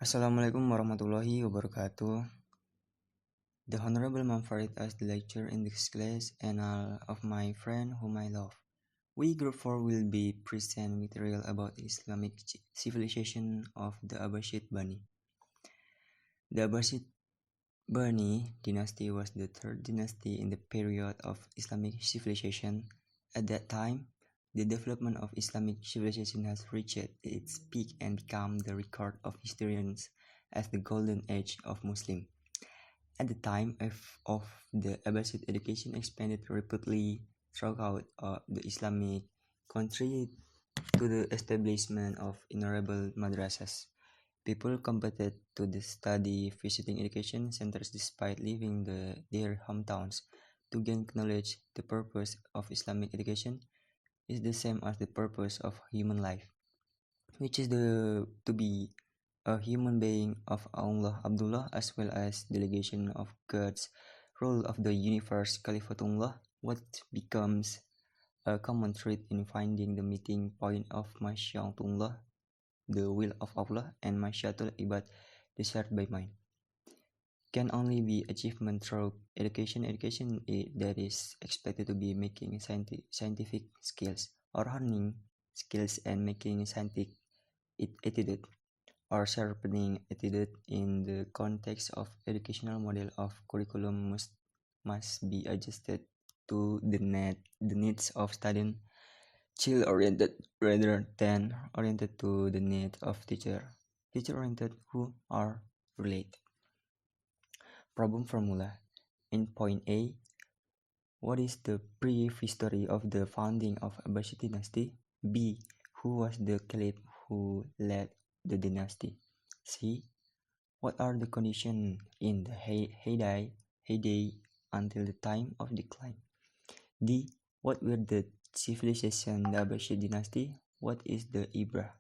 Assalamualaikum warahmatullahi wabarakatuh. The Honorable Manfarid as the lecturer in this class and all of my friend whom I love. We group 4 will be present material about the Islamic civilization of the Abbasud Bani. The Abbasud Bani dynasty was the third dynasty in the period of Islamic civilization. At that time, the development of Islamic civilization has reached its peak and become the record of historians as the golden age of Muslim. At the time of the Abbasid education expanded rapidly throughout the Islamic country to the establishment of innumerable madrasas. People competed to the study visiting education centers despite leaving their hometowns to gain knowledge. The purpose of Islamic education is the same as the purpose of human life, which is to be a human being of Allah Abdullah as well as delegation of God's rule of the universe Khalifatullah, what becomes a common trait in finding the meeting point of Masyiatullah, the will of Allah, and Masyiatul Ibad, desired by mind, can only be achievement through education. That is expected to be making scientific skills or honing skills and making scientific attitude or sharpening attitude in the context of educational model of curriculum must be adjusted to the needs of student, child oriented rather than oriented to the needs of teacher oriented who are related. Problem formula. In point A, what is the brief history of the founding of Abbasid dynasty? B, who was the caliph who led the dynasty? C, what are the conditions in the heyday until the time of decline? D, what were the civilization the Abbasid dynasty? What is the Ibra?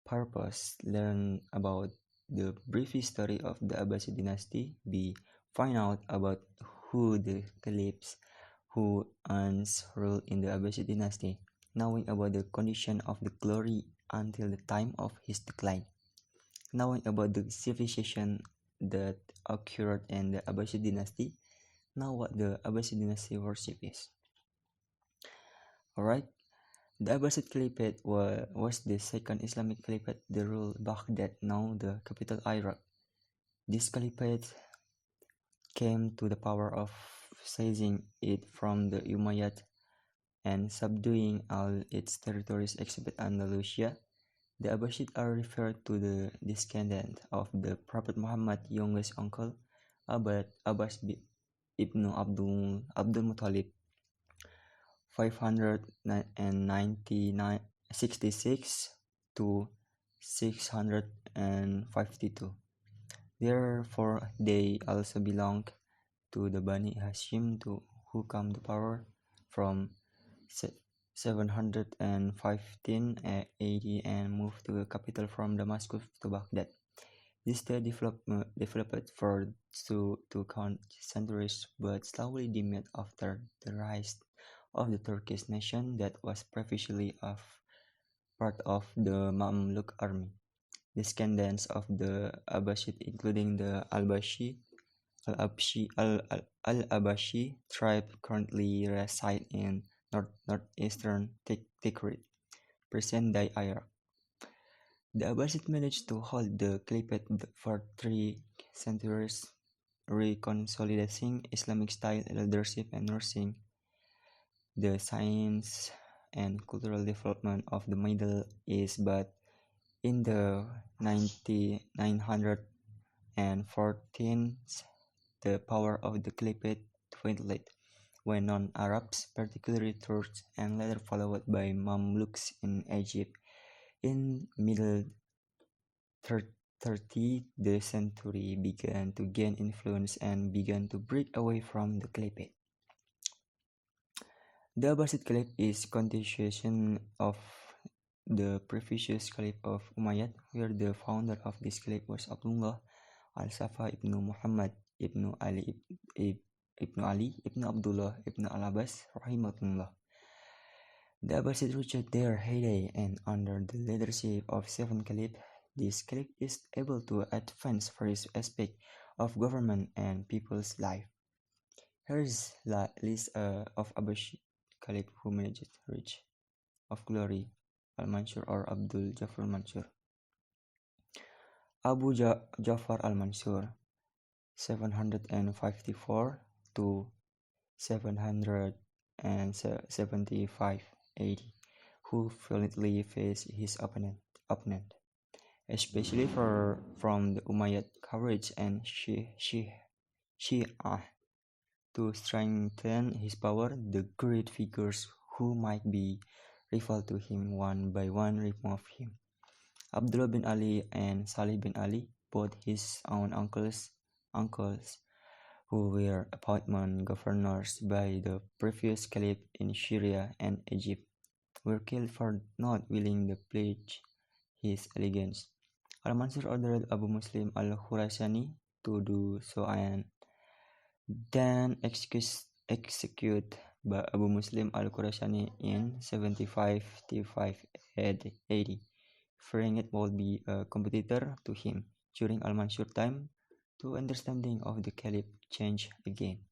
Purpose: learn about the brief history of the Abbasid dynasty. B, find out about who the caliphs who once ruled in the Abbasid dynasty, knowing about the condition of the glory until the time of his decline, knowing about the civilization that occurred in the Abbasid dynasty, know what the Abbasid dynasty worship is. Alright, the Abbasid Caliphate was the second Islamic caliphate that ruled Baghdad, now the capital Iraq. This caliphate came to the power of seizing it from the Umayyad and subduing all its territories except Andalusia. The Abbasids are referred to the descendant of the Prophet Muhammad's youngest uncle, Abbas ibn Abdul Muttalib, 566 to 652. Therefore, they also belong to the Bani Hashim who come to power from 715 AD and moved to the capital from Damascus to Baghdad. This state developed for two centuries, but slowly dimmed after the rise of the Turkish nation that was previously part of the Mamluk army. Descendants of the Abbasid, including the Al-Abashi tribe, currently reside in northeastern Tikrit, present-day Iraq. The Abbasids managed to hold the caliphate for 3 centuries, reconsolidating Islamic style leadership and nursing the science and cultural development of the Middle East. But in the 914s, the power of the caliphate dwindled when non-Arabs, particularly Turks, and later followed by Mamluks in Egypt. In middle 30th century began to gain influence and began to break away from the caliphate. The Abbasid Caliph is continuation of the previous Caliph of Umayyad, where the founder of this Caliph was Abdullah al-Safa ibn Muhammad ibn Ali ibn Abdullah ibn al-Abbas rahimahullah. The Abbasids reached their heyday and under the leadership of 7 caliphs, this caliph is able to advance various aspects of government and people's life. Here is a list of Abbasid caliph who managed reach of glory: Al-Mansur or Abdul Jafar Mansur. Jafar al-Mansur, 754 to 775 AD, who valiantly faced his opponent, especially from the Umayyad courage and Shi'ah. To strengthen his power, the great figures who might be rival to him one by one removed him. Abdullah bin Ali and Salih bin Ali, both his own uncles, who were appointed governors by the previous caliph in Syria and Egypt, were killed for not willing to pledge his allegiance. Al-Mansur ordered Abu Muslim al-Khurasani to do so and then execute Abu Muslim al-Khurasani in 755 AD, fearing it would be a competitor to him. During Al-Mansur time, the understanding of the caliph changed again.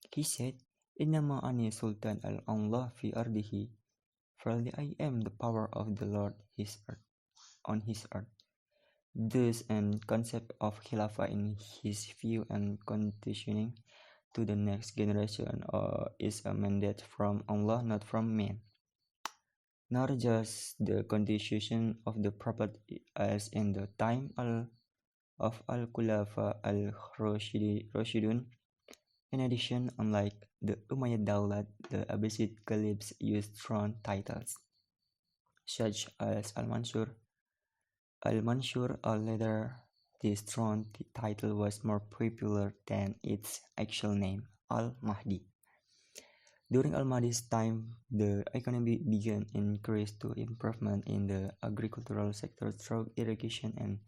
He said, "Innama ani sultan al-Allah fi ardihi, verily I am the power of the Lord on his earth." Thus, and concept of khilafah in his view and conditioning to the next generation is a mandate from Allah, not from man. Not just the constitution of the Prophet as in the time of Al-Khulafa al-Rashidun. In addition, unlike the Umayyad Dawlat, the Abbasid caliphs used throne titles, such as Al-Mansur. Later, this throne title was more popular than its actual name, Al-Mahdi. During Al-Mahdi's time, the economy began increase to improvement in the agricultural sector through irrigation and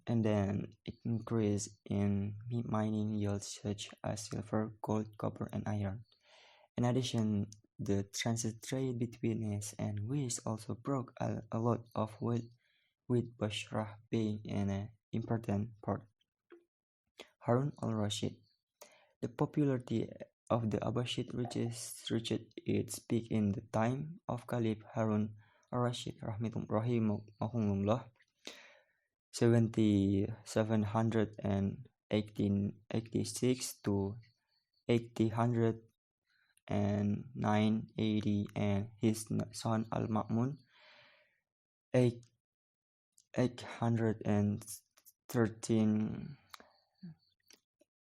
then increase in mining yields such as silver, gold, copper, and iron. In addition, the transit trade between East and West also broke a lot of wealth, with Basra being an important port. Harun al-Rashid. The popularity of the Abbasid reached its peak in the time of Caliph Harun al-Rashid rahimahullah, 786 to 809 AD, and his son Al-Ma'mun, 813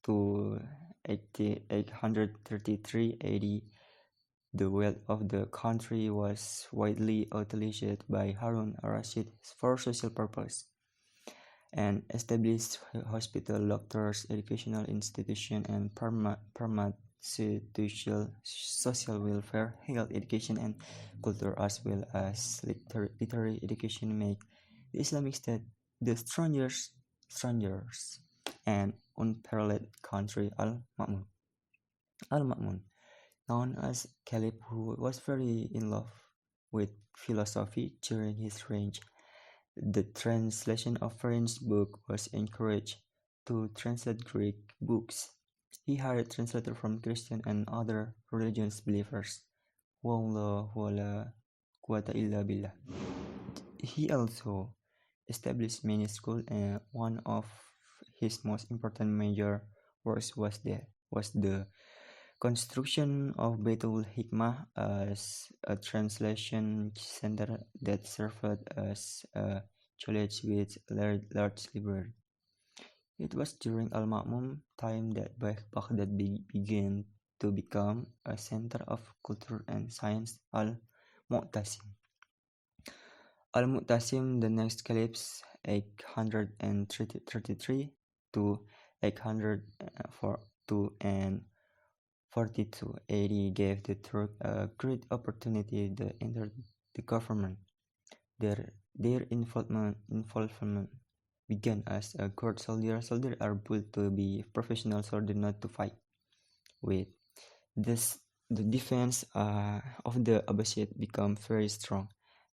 to 833 AD. The wealth of the country was widely utilized by Harun al-Rashid for social purpose, and established hospital, doctors, educational institutions, and social welfare, health, education, and culture, as well as literary education, make the Islamic State the strongest and unparalleled country. Al-Ma'mun, known as Caliph, who was very in love with philosophy during his reign. The translation of French books was encouraged. To translate Greek books, he hired translators from Christian and other religious believers. He also established many schools, and one of his most important major works was the construction of Baitul Hikmah, as a translation center that served as a college with large library. It was during Al-Ma'mun time that Baghdad began to become a center of culture and science. Al-Mu'tasim, the next caliphs, 833 to 842 and 42 AD, gave the Turk a great opportunity to enter the government. Their involvement began as a court soldier. Soldiers are built to be professional soldiers, not to fight with. Thus, the defense of the Abbasid became very strong.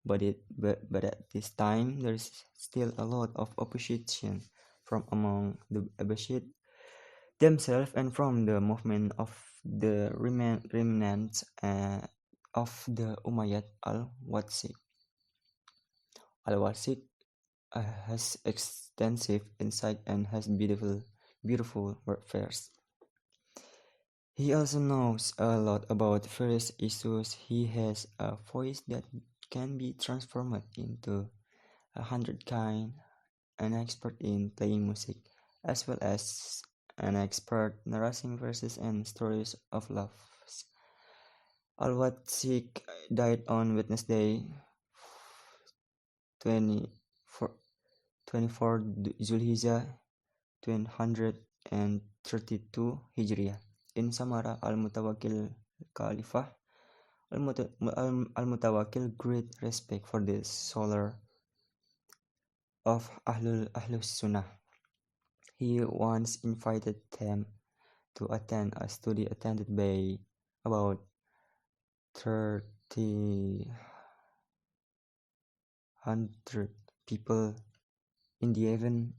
but at this time there is still a lot of opposition from among the Abbasid themselves and from the movement of the remnants of the Umayyad al-Wasiq has extensive insight and has beautiful warfares. He also knows a lot about various issues. He has a voice that can be transformed into 100 kind, an expert in playing music, as well as an expert narrating verses and stories of love. Al-Wasiq died on Wednesday, 24, 24 Zulhijjah 232 Hijriah in Samara. Al-Mutawakkil Khalifah Al-Mutawakkil great respect for the scholar of Ahlus Sunnah. He once invited them to attend a study attended by about 300 people. In the event,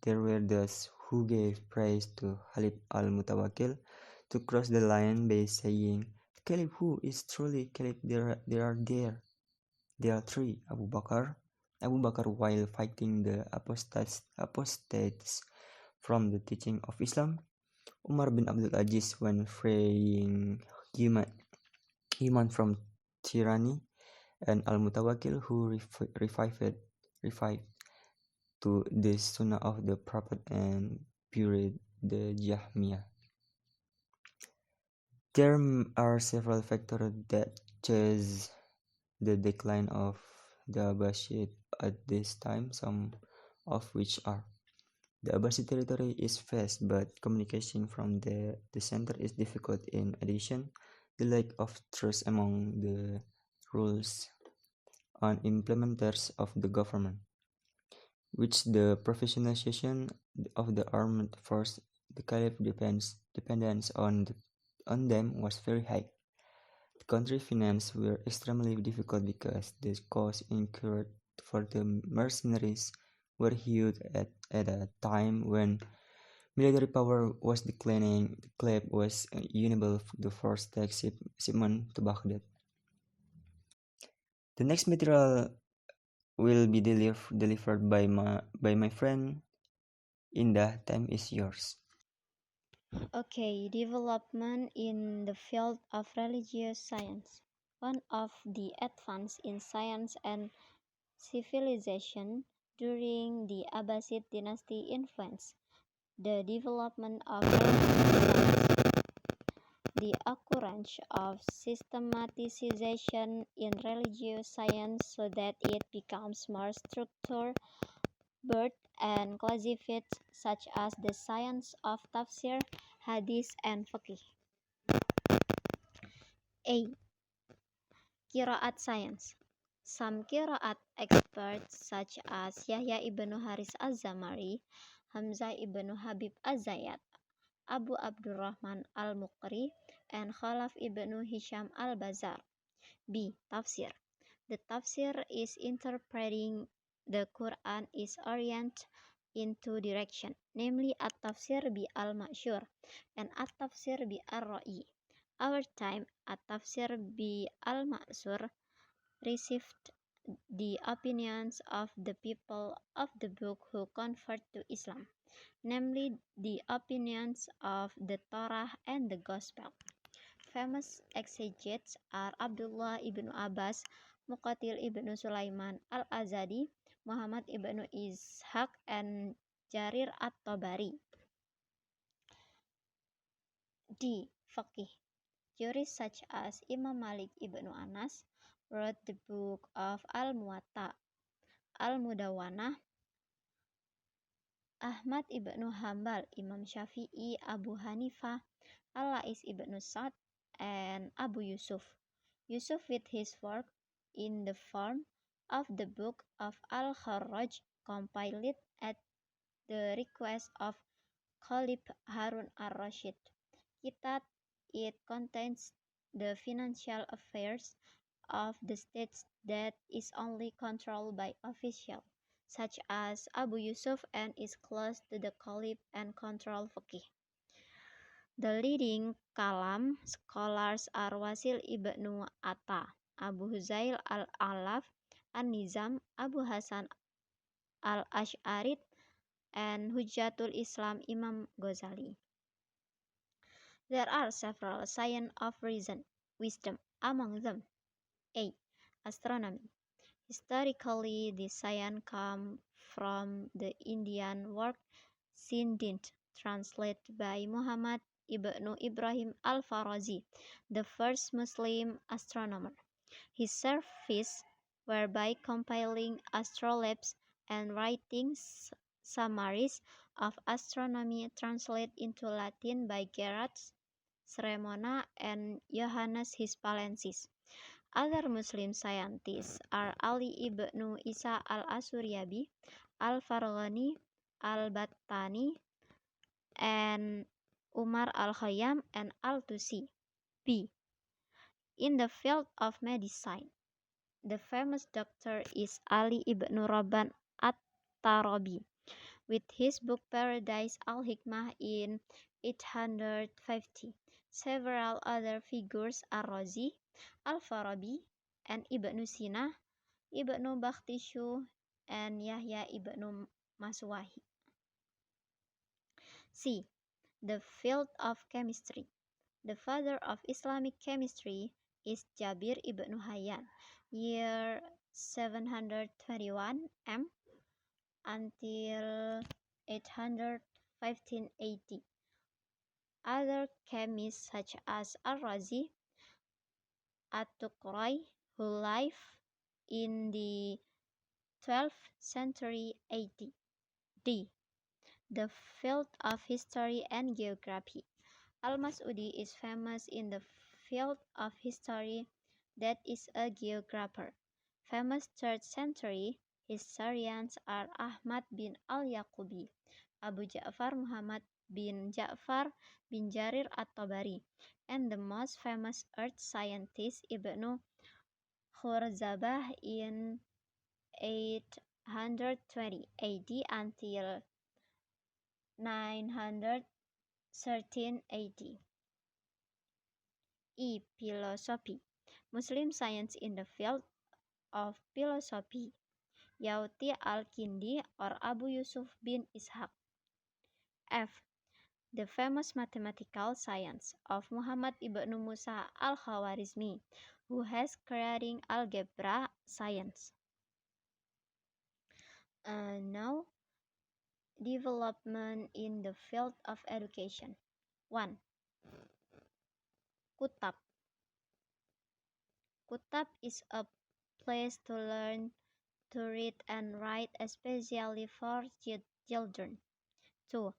there were those who gave praise to Khalid al-Mutawakkil to cross the line by saying, "Caliph who is truly Caliph, there are three, Abu Bakr, while fighting the apostates from the teaching of Islam, Umar bin Abdul Aziz when freeing human from tyranny, and Al-Mutawakkil who revived to the Sunnah of the Prophet and buried the Jahmiyah." There are several factors that cause the decline of the Abbasid at this time, some of which are: the Abbasid territory is vast, but communication from the center is difficult. In addition, the lack of trust among the rules and implementers of the government, which the professionalization of the armed force, the Caliph dependence on them was very high. The country finances were extremely difficult because the costs incurred for the mercenaries were huge at a time when military power was declining. The Caliph was unable to force tax shipment to Baghdad. The next material will be delivered by my friend Indah. Time is yours. Okay, development in the field of religious science. One of the advances in science and civilization during the Abbasid dynasty influenced the development of religious science. The occurrence of systematization in religious science so that it becomes more structured, birth and classified, such as the science of tafsir, hadith, and fiqh. A. Qiraat science. Some qiraat experts such as Yahya ibn Haris az-Zamari, Hamzah ibn Habib az-Zayyat, Abu Abdurrahman al-Muqri, and Khalaf ibn Hisham al-Bazar. B. Tafsir. The tafsir is interpreting the Quran is oriented in two directions, namely at-tafsir bi al-ma'shur and at-tafsir bi al-ra'i. Our time, at-tafsir bi al-ma'sur received the opinions of the people of the book who convert to Islam, namely the opinions of the Torah and the Gospel. Famous exegetes are Abdullah ibn Abbas, Muqatil ibn Sulaiman al-Azadi, Muhammad ibn Ishaq, and Jarir at-Tabari. D. Faqih. Jurists such as Imam Malik ibn Anas wrote the book of Al-Muwatta, Al-Mudawanah. Ahmad ibn Hambal, Imam Syafi'i, Abu Hanifah, Al-Lais ibn Sa'd, and Abu Yusuf. Yusuf with his work in the form of the book of Al-Kharraj, compiled at the request of Caliph Harun al-Rashid. Kitab it contains the financial affairs of the states that is only controlled by officials, such as Abu Yusuf, and is close to the Caliph and control fiqh. The leading kalam scholars are Wasil ibnu Atta, Abu Huzail al-Alaf, An-Nizam, Abu Hasan al-Ash'arid, and Hujjatul Islam Imam Ghazali. There are several signs of reason, wisdom among them. A. Astronomy. Historically, this science comes from the Indian work Sindint, translated by Muhammad ibnu Ibrahim al-Farazi, the first Muslim astronomer. His services were by compiling astrolabes and writing summaries of astronomy translated into Latin by Gerard Sremona and Johannes Hispalensis. Other Muslim scientists are Ali ibn Isa al-Asuryabi, al-Farghani, al-Battani, and Umar al-Khayyam and al-Tusi. B. In the field of medicine, the famous doctor is Ali ibn Rabban at-Tarabi, with his book Paradise al-Hikmah in 850. Several other figures are Razi, Al-Farabi, and Ibn Sina, Ibn Bakhtishu, and Yahya ibn Maswahi. C. The field of chemistry. The father of Islamic chemistry is Jabir ibn Hayyan, year 721 M until 1580. Other chemists such as Al-Razi, At-Tuqrai, who lived in the 12th century AD. D. The field of history and geography. Al-Mas'udi is famous in the field of history, that is a geographer. Famous 3rd century historians are Ahmad bin al-Yaqubi, Abu Ja'far Muhammad bin Ja'far bin Jarir at-Tabari, and the most famous earth scientist Ibnu Khurzabah in 820 AD until 913 AD. E. Philosophy. Muslim science in the field of philosophy. Yauti al-Kindi or Abu Yusuf bin Ishaq. F. The famous mathematical science of Muhammad ibn Musa al-Khawarizmi, who has created algebra science. Now, development in the field of education. 1. Kutab. Kutab is a place to learn to read and write, especially for children. 2.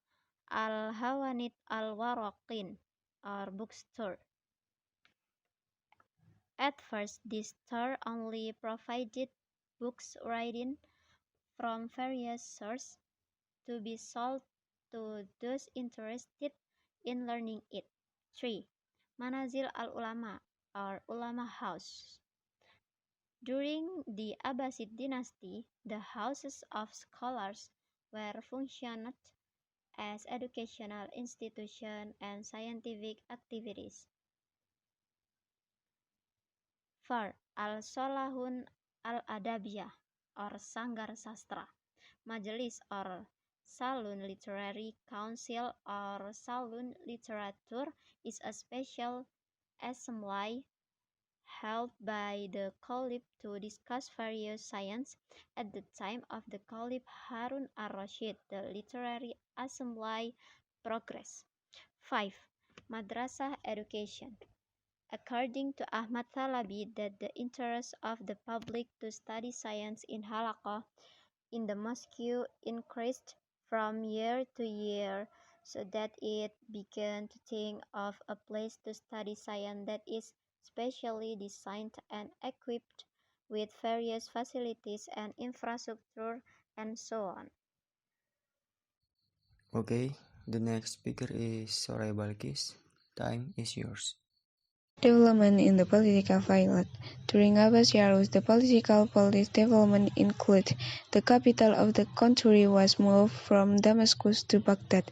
Al-Hawanit al-Waraqin, or bookstore. At first, this store only provided books written from various sources to be sold to those interested in learning it. 3. Manazil al-Ulama, or Ulama House. During the Abbasid dynasty, the houses of scholars were functioned as educational institutions and scientific activities. 4. Al-Solahun al-Adabiyah, or Sanggar Sastra. Majelis or Salon Literary Council or Salon Literatur is a special assembly held by the Caliph to discuss various science. At the time of the Caliph Harun al-Rashid, the literary assembly progressed. 5. Madrasah education. According to Ahmad Thalabi, that the interest of the public to study science in halaqah in the mosque increased from year to year, so that it began to think of a place to study science that is specially designed and equipped with various facilities and infrastructure and so on. Okay, the next speaker is Soraya Balkis. Time is yours. Development in the political field. During Abbasud, the political policy development included the capital of the country was moved from Damascus to Baghdad.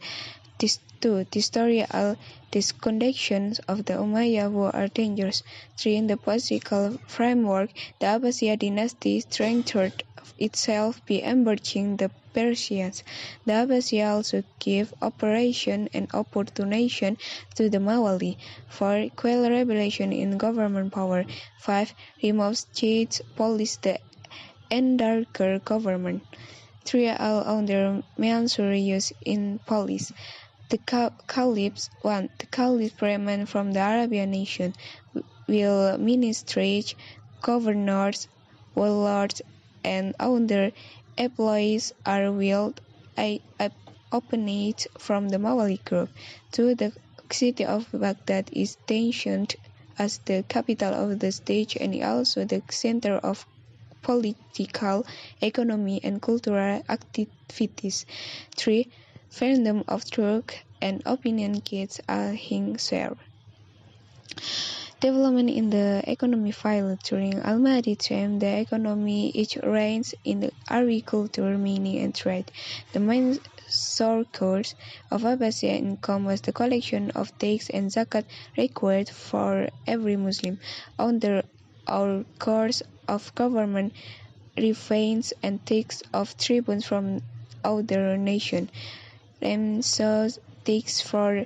These two, the historical disconnections of the Umayyad who are dangerous. 3. In the political framework, the Abbasiyad dynasty strengthened itself by embracing the Persians. The Abbasiyad also gave operation and opportunity to the Mawali. 4. Equal revelation in government power. 5. Remove state police the darker government. 3. All under Mansur use in police. The caliphs. 1. The caliph remain from the Arabian nation, will ministers, governors, warlords, and other employees are willed opponents from the Mawali group. 2. The city of Baghdad is mentioned as the capital of the state and also the center of political, economy, and cultural activities. 3. Freedom of truth and opinion gets a share. Development in the economy field. During Al-Mahdi time, the economy is ranged in the agriculture, mining, and trade. The main source of Abbasiyad income was the collection of tax and zakat required for every Muslim. Under our course of government refrains and takes of tribunes from other nations. Ramses takes for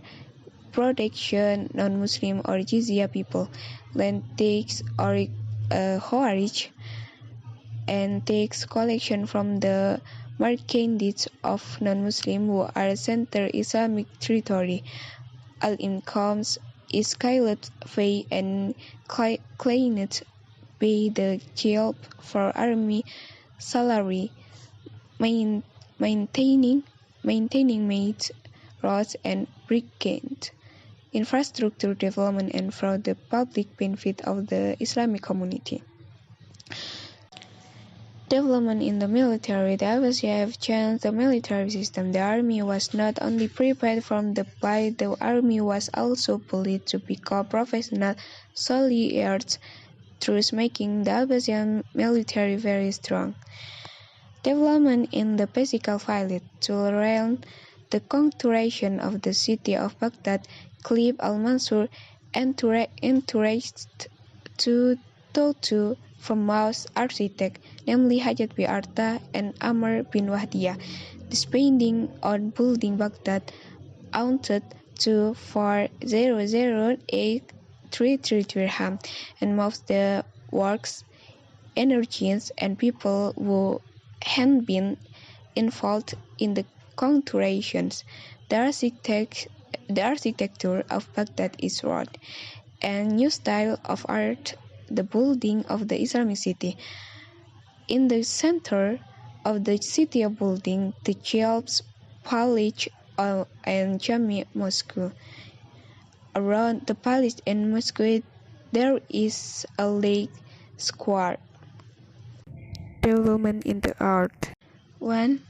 protection non-Muslim or Jizya people. Land takes or Khawarij and takes collection from the merchandise of non-Muslim who are center Islamic territory. All incomes is called fee and claimed by the jail for army salary, maintaining maids, roads, and brigade, infrastructure development, and for the public benefit of the Islamic community. Development in the military. The Abbasids have changed the military system. The army was not only prepared from the fight, the army was also believed to become professional soldiers, thus making the Abbasian military very strong. Development in the physical field. To learn the conqueration of the city of Baghdad, Khalid al-Mansur encouraged two famous architects, namely Hajat bin Arta and Amr bin Wahdiyah. The spending on building Baghdad amounted to 4,008,33 dirham, and most of the works, energies, and people who had been involved in the constructions. The architecture of Baghdad is wrought, and new style of art, the building of the Islamic city. In the center of the city of building, the Jebs, Palace, and Jami Mosque. Around the palace and mosque, there is a lake square. Development in the art. 1.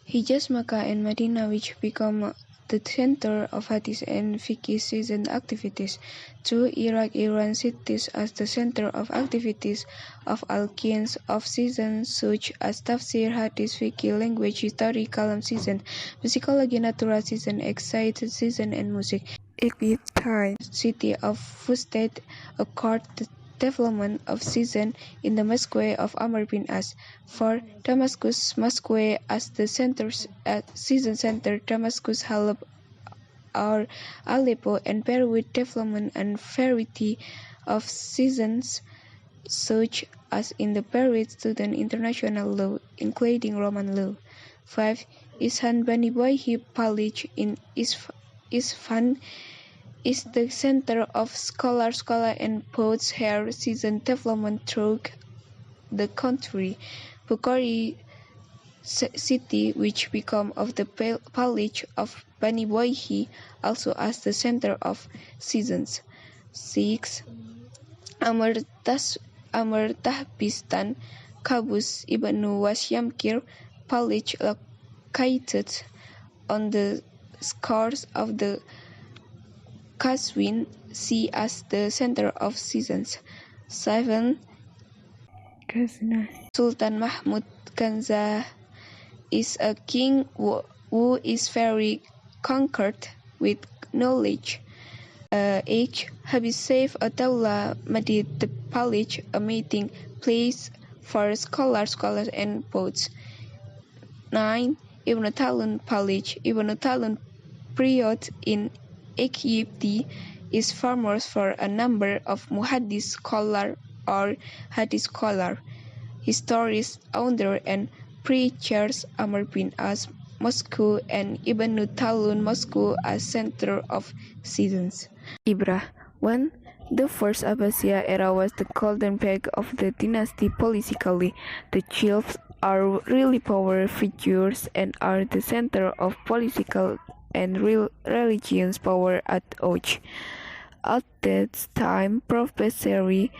Hijaz, Makkah, and Medina, which become the center of hadith and fiqh season activities. 2. Iraq, Iran cities as the center of activities of all kinds of seasons such as tafsir, hadith, fiqh, language, history, kalam season, psychology, natural season, excited season, and music. Egypt time. City of Fustat occurred the development of season in the mosque of Amr bin As. 4. Damascus Mosque as the season center. Damascus, Halab, or Aleppo, and Beirut development and variety of seasons such as in the Beirut student international law, including Roman law. 5. Ishan Bani Boyhi Palace in Isfahan is the center of scholar and poets here season development throughout the country. Bukhari city, which became of the palace of Bani Boyhi, also as the center of seasons. 6. Amr Tahbistan Qabus Ibnu Wasyamkir Palace located on the scores of the Qazwin, see as the center of seasons. 7. Sultan Mahmud Kanza is a king who is very conquered with knowledge. 8. Habib Attaullah made the palace a meeting place for scholars and poets. 9. Ibn Talun Palace. Ibn Talun period in Egypt is famous for a number of muhaddis scholar or hadith scholar, historians, authors, and preachers. Amr bin As Mosque and Ibn Talun Mosque as center of seasons. Ibrah 1. The first Abbasiya era was the golden peak of the dynasty politically. The chiefs are really power figures and are the center of political and religious power at Oj. At that time, prophecy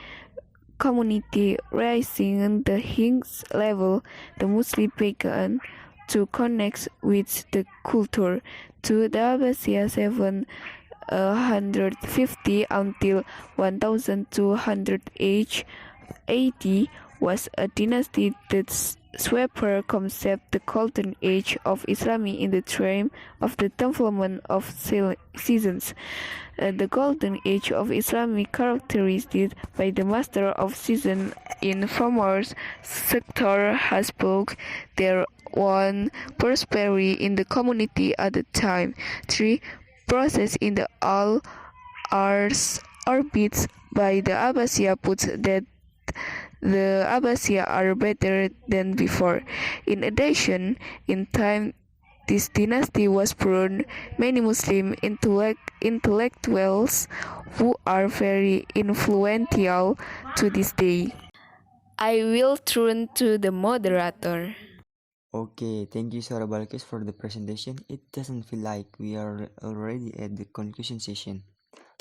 community rising the Hingst level, the Muslim began to connect with the culture. To the Abbasiya 750 until 1280 was a dynasty that swept concept the golden age of Islam in the time of the development of seasons. The golden age of Islamic characterized by the master of season in farmers sector has proved their one prosperity in the community at the time. 3. Process in the all-arts orbits by the Abbasiya puts that the Abbasiya are better than before. In addition, in time this dynasty was born many Muslim intellectuals who are very influential to this day. I will turn to the moderator. Okay, thank you, Sarah Balkis, for the presentation. It doesn't feel like we are already at the conclusion session.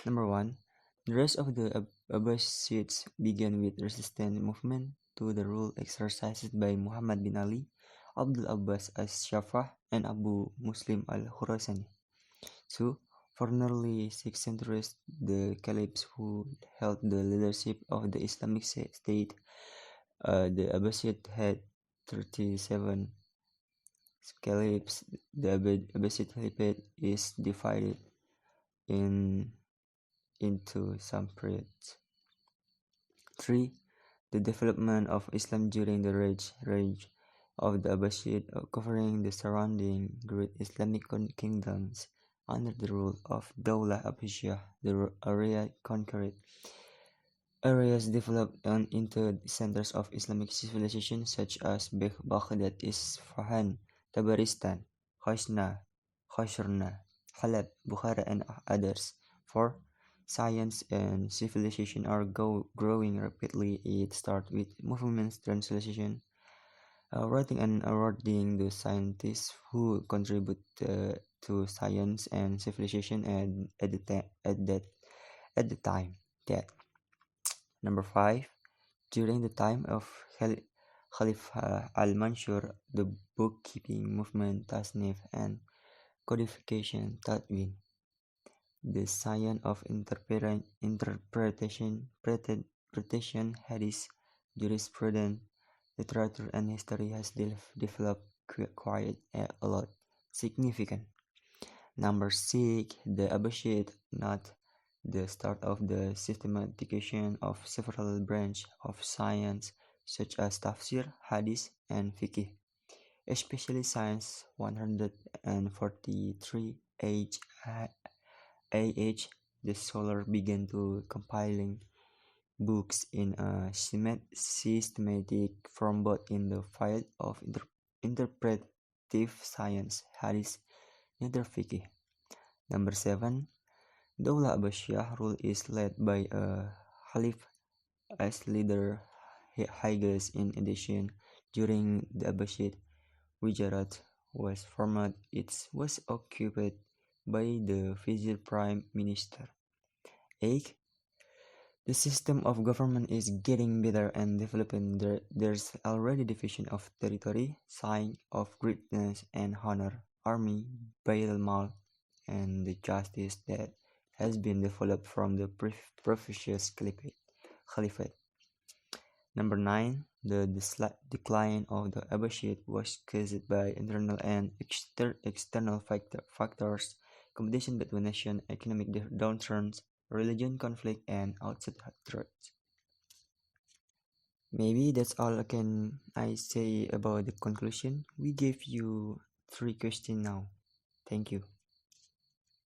Number 1. The rest of the Abbasids began with resistance movement to the rule exercised by Muhammad bin Ali, Abdul Abbas as-Shafah, and Abu Muslim al-Khurasani. 2. For nearly 6 centuries, the caliphs who held the leadership of the Islamic State, the Abbasid, had 37 caliphs. The Abbasid Caliphate is divided into some periods. 3. The development of Islam during the reign of the Abbasid, covering the surrounding great Islamic kingdoms under the rule of Dawla Abbasiyah. The area conquered areas developed into centers of Islamic civilization such as Baghdad, Isfahan, Tabaristan, Khashna, Halab, Bukhara, and others. 4. Science and civilization are growing rapidly. It starts with movements, translation, writing, and awarding the scientists who contribute to science and civilization at the time. That. Number 5. During the time of Khalifa al-Mansur, the bookkeeping movement, Tasnif, and codification, Tadwin, the science of interpretation, hadith, jurisprudence, literature, and history has developed quite a lot. Significant. Number 6. The Abbasid, not the start of the systematization of several branches of science such as tafsir, hadith, and fiqh, especially science. 143 AH, the scholar began to compiling books in a systematic form both in the field of interpretive science, hadith, neither fiqh. Number 7. Dawla Abbasiyah rule is led by a Khalif as leader Higgs. In addition, during the Abbasid, Gujarat was formed. It was occupied by the Vizier Prime Minister. 8. The system of government is getting better and developing. There's already division of territory, sign of greatness and honor, army, Baitul Mal, and the justice that has been developed from the previous caliphate. Number 9. The decline of the Abbasud was caused by internal and external factors, competition between nations, economic downturns, religion conflict, and outside threats. Maybe that's all I say about the conclusion. We gave you 3 questions now. Thank you.